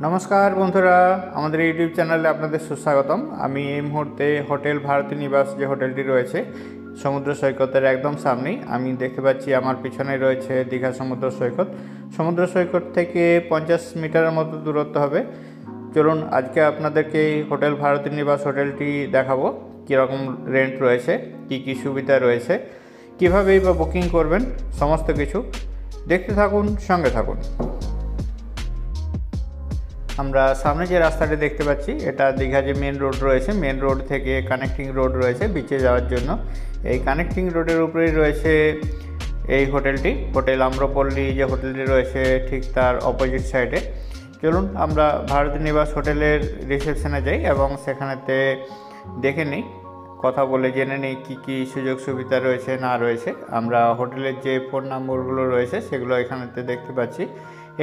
नमस्कार बंधुरा हमारे यूट्यूब चैनले आपनादेर सुस्वागतम। आमी এই मुहूर्ते होटेल भारती निवास जो होटेलटी रयेछे समुद्र सैकतेर एकदम सामनेई आमी देखते पाচ্ছি आमार पिछने रयेछे दीघा समुद्र सैकत। समुद्र सैकत थेके 50 मिटारेर मतो दूरत्व होबे। चलुन आजके आपनादेरके होटेल भारती निवास होटेलटी देखाबो किरकम रेंट रयेछे, की सुविधा रयेछे, किभाबे बा बुकिंग करबेन समस्त किछु देखते थाकुन, संगे थाकुन। আমরা সামনে যে রাস্তাটি দেখতে পাচ্ছি এটা দীঘা যে মেন রোড রয়েছে, মেন রোড থেকে কানেক্টিং রোড রয়েছে বিচে যাওয়ার জন্য। এই কানেক্টিং রোডের উপরেই রয়েছে এই হোটেলটি, হোটেল আম্রপল্লী যে হোটেলটি রয়েছে ঠিক তার অপোজিট সাইডে। চলুন আমরা ভারতী নিবাস হোটেলের রিসেপশনে যাই এবং সেখানেতে দেখে নিই, কথা বলে জেনে নিই কী সুযোগ সুবিধা রয়েছে না রয়েছে। আমরা হোটেলের যে ফোন নম্বরগুলো রয়েছে সেগুলো এখানেতে দেখতে পাচ্ছি।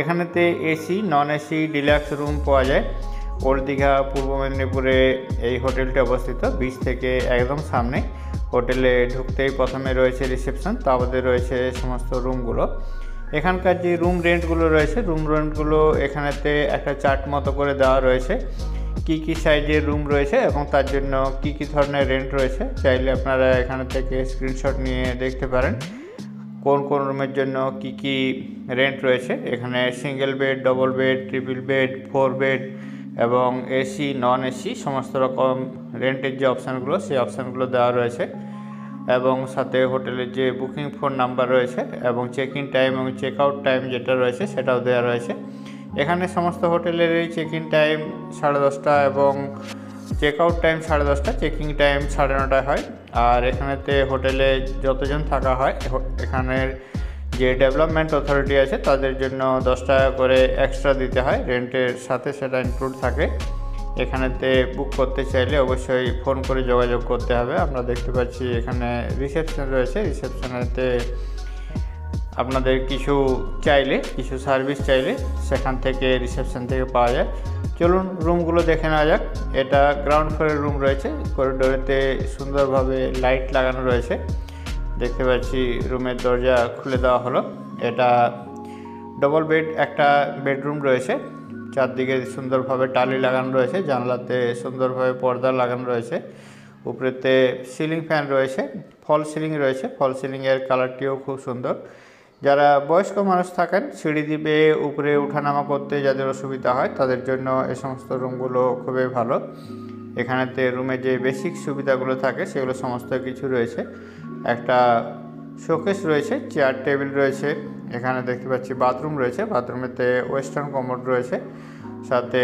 এখানেতে AC non AC deluxe room পাওয়া যায়। ওল্ড দীঘা পূর্ব মেদিনীপুরে এই হোটেলটি অবস্থিত, বিচ থেকে একদম সামনে। হোটেলে ঢুকতেই প্রথমে রয়েছে রিসেপশন, তারপরে রয়েছে সমস্ত রুমগুলো। এখানকার যে রুম রেন্টগুলো রয়েছে, রুম রেন্টগুলো এখানেতে একটা চার্ট মতো করে দেওয়া রয়েছে, কী সাইজের রুম রয়েছে এবং তার জন্য কী ধরনের রেন্ট রয়েছে। চাইলে আপনারা এখানে থেকে স্ক্রিনশট নিয়ে দেখতে পারেন কোন কোন রুমের জন্য কি রেন্ট রয়েছে। এখানে single bed, double bed, triple bed, 4 bed এবং এসি নন এসি সমস্ত রকম রেন্টের যে অপশানগুলো সেই অপশানগুলো দেওয়া রয়েছে এবং সাথে হোটেলের যে বুকিং ফোন নাম্বার রয়েছে এবং চেক ইন টাইম এবং চেক আউট টাইম যেটা রয়েছে সেটাও দেওয়া রয়েছে। এখানে সমস্ত হোটেলের এই চেক ইন টাইম 10:30 এবং check out time 10:30, check in time 9:30 হয়। আর এখানেতে হোটেলে যতজন থাকা হয় এখানের যে ডেভেলপমেন্ট অথরিটি আছে তাদের জন্য 10 টাকা করে এক্সট্রা দিতে হয় রেন্টের সাথে, সেটা ইনক্লুড থাকে। এখানেতে বুক করতে চাইলে অবশ্যই ফোন করে যোগাযোগ করতে হবে। আমরা দেখতে পাচ্ছি এখানে রিসেপশন রয়েছে, রিসেপশনেতে আপনাদের কিছু সার্ভিস চাইলে সেখান থেকে রিসেপশন থেকে পাওয়া যায়। চলুন রুমগুলো দেখে নেওয়া যাক। এটা গ্রাউন্ড ফ্লোরের রুম রয়েছে, করিডোরেতে সুন্দরভাবে লাইট লাগানো রয়েছে। দেখতে পাচ্ছি রুমের দরজা খুলে দেওয়া হলো। এটা ডবল বেড একটা বেডরুম রয়েছে, চারদিকে সুন্দরভাবে টালি লাগানো রয়েছে, জানলাতে সুন্দরভাবে পর্দা লাগানো রয়েছে। উপরেতে সিলিং ফ্যান রয়েছে, ফল সিলিং রয়েছে, ফল সিলিংয়ের কালারটিও খুব সুন্দর। যারা বয়স্ক মানুষ থাকেন সিঁড়ি দিবে উপরে ওঠানামা করতে যাদের অসুবিধা হয় তাদের জন্য এই সমস্ত রুমগুলো খুবই ভালো। এখানেতে রুমে যে বেসিক সুবিধাগুলো থাকে সেগুলো সমস্ত কিছু রয়েছে। একটা শোকেস রয়েছে, চেয়ার টেবিল রয়েছে। এখানে দেখতে পাচ্ছি বাথরুম রয়েছে, বাথরুমেতে ওয়েস্টার্ন কমোড রয়েছে, সাথে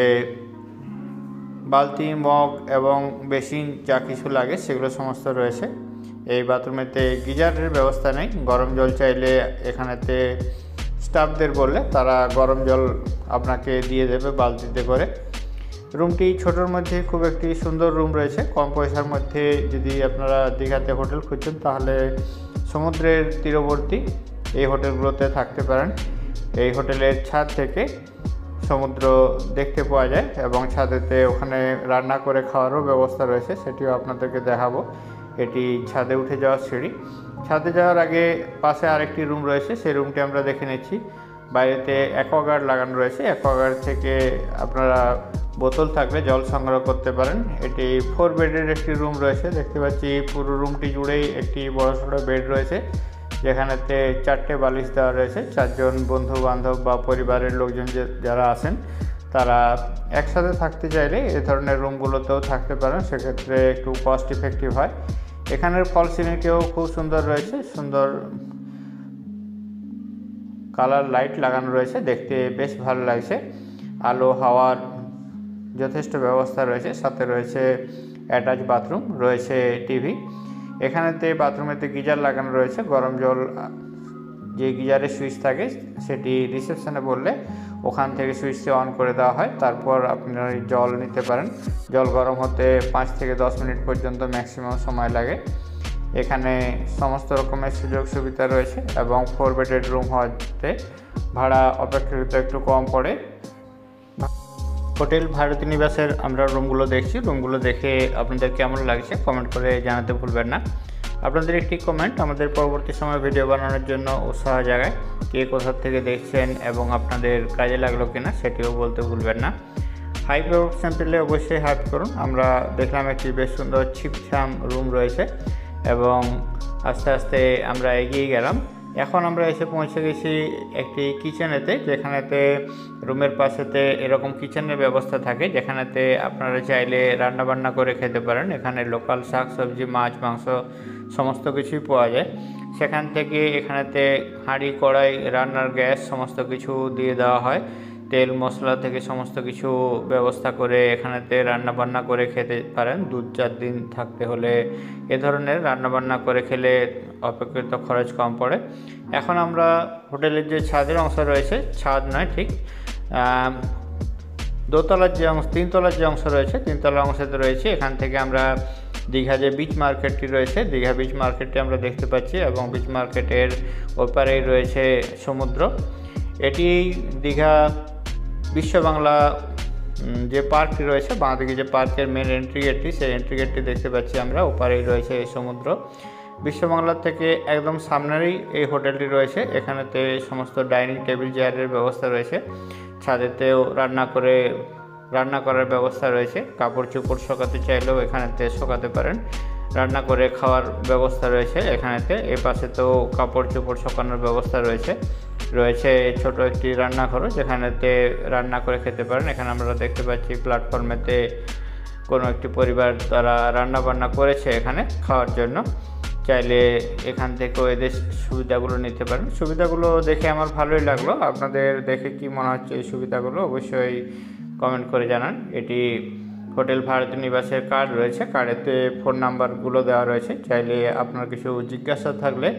বালতি, মগ এবং বেসিন যা কিছু লাগে সেগুলো সমস্ত রয়েছে। এই বাথরুমেতে গিজারের ব্যবস্থা নেই, গরম জল চাইলে এখানেতে স্টাফদের বললে তারা গরম জল আপনাকে দিয়ে দেবে বালতিতে করে। রুমটি ছোটোর মধ্যে খুব একটি সুন্দর রুম রয়েছে। কম পয়সার মধ্যে যদি আপনারা দীঘাতে হোটেল খুঁজছেন তাহলে সমুদ্রের তীরবর্তী এই হোটেলগুলোতে থাকতে পারেন। এই হোটেলের ছাদ থেকে সমুদ্র দেখতে পাওয়া যায় এবং ছাদেতে ওখানে রান্না করে খাওয়ারও ব্যবস্থা রয়েছে, সেটিও আপনাদেরকে দেখাবো। এটি ছাদে উঠে যাওয়ার সিঁড়ি। ছাদে যাওয়ার আগে পাশে আরেকটি রুম রয়েছে, সেই রুমটি আমরা দেখে নিচ্ছি। বাইরেতে অ্যাকোয়াগার্ড লাগানো রয়েছে, অ্যাকোয়াগার্ড থেকে আপনারা বোতল থাকলে জল সংগ্রহ করতে পারেন। এটি 4 বেডের একটি রুম রয়েছে। দেখতে পাচ্ছি পুরো রুমটি জুড়েই একটি বড়সড় বেড রয়েছে, যেখানেতে 4টে বালিশ দেওয়া রয়েছে। 4 জন বন্ধু বান্ধব বা পরিবারের লোকজন যারা আসেন তারা একসাথে থাকতে চাইলে এ ধরনের রুমগুলোতেও থাকতে পারেন, সেক্ষেত্রে একটু কস্ট ইফেক্টিভ হয়। এখানের ফল সিলিংটিও খুব সুন্দর রয়েছে, সুন্দর কালার লাইট লাগানো রয়েছে, দেখতে বেশ ভালো লাগছে। আলো হাওয়ার যথেষ্ট ব্যবস্থা রয়েছে, সাথে রয়েছে অ্যাটাচ বাথরুম, রয়েছে টিভি। এখানেতে বাথরুমেতে গিজার লাগানো রয়েছে। গরম জল যে গিজারের সুইচ থাকে সেটি রিসেপশনে বললে ওখান থেকে সুইচটি অন করে দেওয়া হয়, তারপর আপনারা জল নিতে পারেন। জল গরম হতে 5 থেকে 10 মিনিট পর্যন্ত ম্যাক্সিমাম সময় লাগে। এখানে সমস্ত রকমের সুযোগ সুবিধা রয়েছে এবং 4 বেডের রুম হওয়াতে ভাড়া অপেক্ষাকৃত একটু কম পড়ে। হোটেল ভারতী নিবাসের আমরা রুমগুলো দেখছি, রুমগুলো দেখে আপনাদের কেমন লাগছে কমেন্ট করে জানাতে ভুলবেন না। আপনাদের একটি কমেন্ট আমাদের পরবর্তী সময় ভিডিও বানানোর জন্য উৎসাহ জাগায়। কে কোথা থেকে দেখছেন এবং আপনাদের কাজে লাগলো কিনা সেটিও বলতে ভুলবেন না। হাইপ অপশন পেলে অবশ্যই হাইপ করুন। আমরা দেখলাম একটি বেশ সুন্দর ছিপছাম রুম রয়েছে এবং আস্তে আস্তে আমরা এগিয়ে গেলাম। এখন আমরা এসে পৌঁছে গেছি একটি কিচেনেতে, যেখানেতে রুমের পাশেতে এরকম কিচেনের ব্যবস্থা থাকে, যেখানেতে আপনারা চাইলে রান্নাবান্না করে খেতে পারেন। এখানে লোকাল শাক সবজি মাছ মাংস সমস্ত কিছুই পাওয়া যায়। সেখান থেকে এখানেতে হাঁড়ি কড়াই রান্নার গ্যাস সমস্ত কিছু দিয়ে দেওয়া হয়। তেল মশলা থেকে সমস্ত কিছু ব্যবস্থা করে এখানেতে রান্নাবান্না করে খেতে পারেন। 2-4 দিন থাকতে হলে এ ধরনের রান্নাবান্না করে খেলে অপেক্ষিত খরচ কম পড়ে। এখন আমরা হোটেলের যে ছাদের অংশ রয়েছে, ছাদ নয় ঠিক দোতলার যে অংশ, 3 তলার যে অংশ রয়েছে, 3 তলার অংশতে রয়েছে। এখান থেকে আমরা দীঘা যে বিচ মার্কেটটি রয়েছে, দীঘা বিচ মার্কেটটি আমরা দেখতে পাচ্ছি এবং বিচ মার্কেটের ওপারেই রয়েছে সমুদ্র। এটি দীঘা বিশ্ব বাংলা যে পার্কটি রয়েছে, বাঁদিকে যে পার্কের মেন এন্ট্রি গেটটি, সেই এন্ট্রি গেটটি দেখতে পাচ্ছি আমরা। ওপারেই রয়েছে সমুদ্র। বিশ্ব বাংলার থেকে একদম সামনেই এই হোটেলটি রয়েছে। এখানেতে সমস্ত ডাইনিং টেবিল চেয়ারের ব্যবস্থা রয়েছে। ছাদেতেও রান্না করার ব্যবস্থা রয়েছে। কাপড় চোপড় শোকাতে চাইলেও এখানেতে শোকাতে পারেন। রান্না করে খাওয়ার ব্যবস্থা রয়েছে এখানেতে। এ পাশেতেও কাপড় চোপড় শোকানোর ব্যবস্থা রয়েছে ছোট একটি রান্নাঘরও, যেখানেতে রান্না করে খেতে পারেন। এখানে আমরা দেখতে পাচ্ছি প্ল্যাটফর্মেতে কোনো একটি পরিবার তারা রান্না বান্না করেছে এখানে খাওয়ার জন্য। চাইলে এখান থেকেও এদের সুবিধাগুলো নিতে পারেন। সুবিধাগুলো দেখে আমার ভালোই লাগলো। আপনাদের দেখে কি মনে হচ্ছে এই সুবিধাগুলো অবশ্যই কমেন্ট করে জানান। এটি হোটেল ভারতী নিবাসের কার্ড রয়েছে, কার্ডেতে ফোন নাম্বারগুলো দেওয়া রয়েছে। চাইলে আপনার কিছু জিজ্ঞাসা থাকলে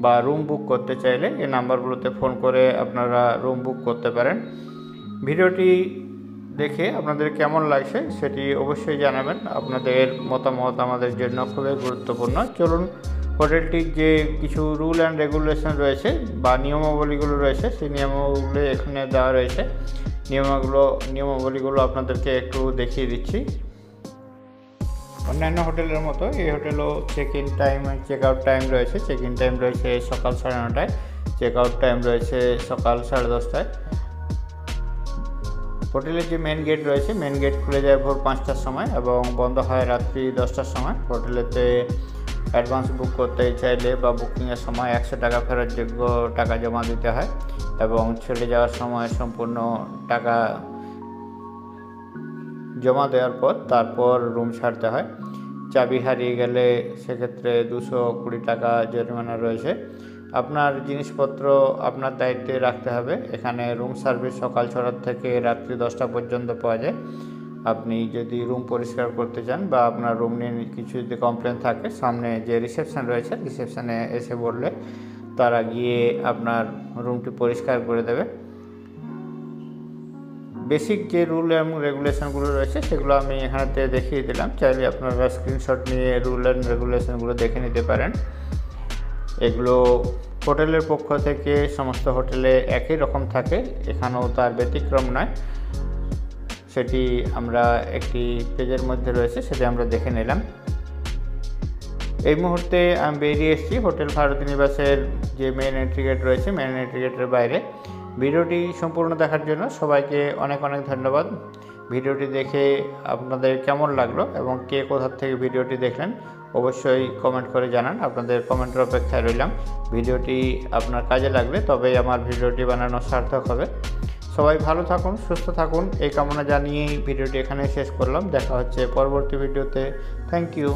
বা রুম বুক করতে চাইলে এই নাম্বারগুলোতে ফোন করে আপনারা রুম বুক করতে পারেন। ভিডিওটি দেখে আপনাদের কেমন লাগছে সেটি অবশ্যই জানাবেন। আপনাদের মতামত আমাদের জন্য খুবই গুরুত্বপূর্ণ। চলুন হোটেলটির যে কিছু রুল অ্যান্ড রেগুলেশন রয়েছে বা নিয়মাবলীগুলো রয়েছে, সেই নিয়মাবলী এখানে দেওয়া রয়েছে। নিয়মাবলীগুলো আপনাদেরকে একটু দেখিয়ে দিচ্ছি। অন্যান্য হোটেলের মতো এই হোটেলও check in time check out time রয়েছে। চেক ইন টাইম রয়েছে সকাল 9:30টায়, চেক আউট টাইম রয়েছে সকাল 10:30টায়। হোটেলের যে মেন গেট রয়েছে, মেন গেট খুলে যায় ভোর 5টার সময় এবং বন্ধ হয় রাত্রি 10টার সময়। হোটেলেতে অ্যাডভান্স বুক করতে চাইলে বা বুকিংয়ের সময় 100 টাকা ফেরতযোগ্য টাকা জমা দিতে হয় এবং চলে যাওয়ার সময় সম্পূর্ণ টাকা জমা দেওয়ার পর তারপর রুম ছাড়তে হয়। চাবি হারিয়ে গেলে সেক্ষেত্রে 220 টাকা জরিমানা রয়েছে। আপনার জিনিসপত্র আপনার দায়িত্বে রাখতে হবে। এখানে রুম সার্ভিস সকাল 6টা থেকে রাত্রি 10টা পর্যন্ত পাওয়া যায়। আপনি যদি রুম পরিষ্কার করতে চান বা আপনার রুম নিয়ে কিছু যদি কমপ্লেন থাকে, সামনে যে রিসেপশন রয়েছে, রিসেপশনে এসে বললে তারা গিয়ে আপনার রুমটি পরিষ্কার করে দেবে। বেসিক যে রুল এবং রেগুলেশনগুলো রয়েছে সেগুলো আমি এখানেতে দেখিয়ে দিলাম। চাইলে আপনারা স্ক্রিনশট নিয়ে রুল অ্যান্ড রেগুলেশনগুলো দেখে নিতে পারেন। এগুলো হোটেলের পক্ষ থেকে সমস্ত হোটেলে একই রকম থাকে, এখানেও তার ব্যতিক্রম নয়। সেটি আমরা একটি পেজের মধ্যে রয়েছে, সেটি আমরা দেখে নিলাম। এই মুহূর্তে আমি বেরিয়ে এসেছি হোটেল ভারতী নিবাসের যে মেন এন্ট্রি গেট রয়েছে, মেন এন্ট্রি গেটের বাইরে। ভিডিওটি সম্পূর্ণ দেখার জন্য সবাইকে অনেক অনেক ধন্যবাদ। ভিডিওটি দেখে আপনাদের কেমন লাগলো এবং কে কোথা থেকে ভিডিওটি দেখলেন অবশ্যই কমেন্ট করে জানান। আপনাদের কমেন্টের অপেক্ষায় রইলাম। ভিডিওটি আপনার কাজে লাগলে তবেই আমার ভিডিওটি বানানো সার্থক হবে। সবাই ভালো থাকুন, সুস্থ থাকুন এই কামনা জানিয়েই ভিডিওটি এখানে শেষ করলাম। দেখা হচ্ছে পরবর্তী ভিডিওতে। Thank you.